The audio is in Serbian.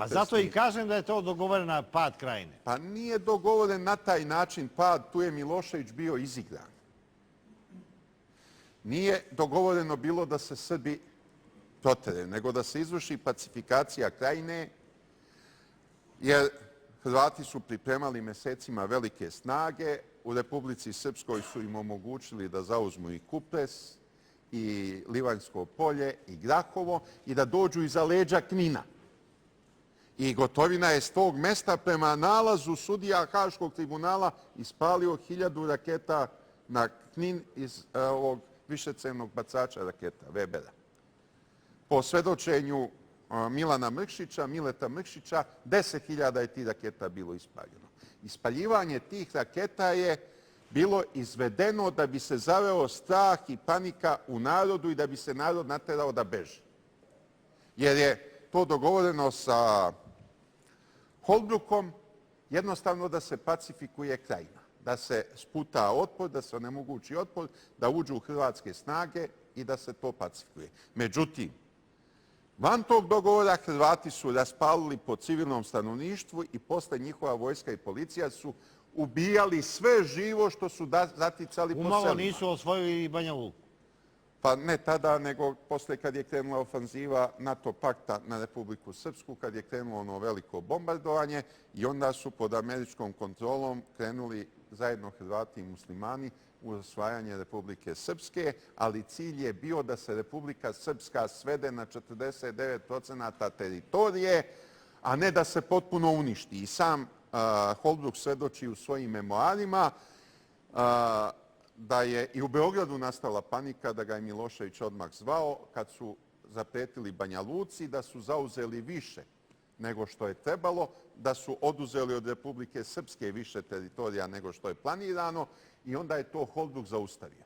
A zato i kažem da je to dogovorena pad Krajine. Pa nije dogovoren na taj način pad, tu je Milošević bio izigran. Nije dogovoreno bilo da se Srbi protere, nego da se izvrši pacifikacija Krajine, jer Hrvati su pripremali mesecima velike snage, u Republici Srpskoj su im omogućili da zauzmu i Kupres, i Livanjsko polje, i Grahovo, i da dođu iza leđa Knina. I Gotovina je s tog mesta prema nalazu sudija Haškog tribunala ispalio 1000 raketa na Knin iz ovog višecevnog bacača raketa, Webera. Po svedočenju Mileta Mrkšića, 10.000 je tih raketa bilo ispaljeno. Ispaljivanje tih raketa je bilo izvedeno da bi se zaveo strah i panika u narodu i da bi se narod naterao da beži. Jer je to dogovoreno sa Holbrukom, jednostavno da se pacifikuje Krajina, da se sputa otpor, da se onemogući otpor, da uđu hrvatske snage i da se to pacifikuje. Međutim, van tog dogovora Hrvati su raspalili po civilnom stanovništvu i posle njihova vojska i policija su ubijali sve živo što su zaticali po selima. Umalo nisu osvojili Banja Luku. Pa ne tada, nego posle kad je krenula ofanziva NATO pakta na Republiku Srpsku, kad je krenulo ono veliko bombardovanje i onda su pod američkom kontrolom krenuli zajedno Hrvati i muslimani u osvajanje Republike Srpske, ali cilj je bio da se Republika Srpska svede na 49% teritorije, a ne da se potpuno uništi. I sam Holbruk svedoči u svojim memoarima da je i u Beogradu nastala panika, da ga je Milošević odmah zvao, kad su zapretili Banja Luci, da su zauzeli više nego što je trebalo, da su oduzeli od Republike Srpske više teritorija nego što je planirano i onda je to Holbruk zaustavio.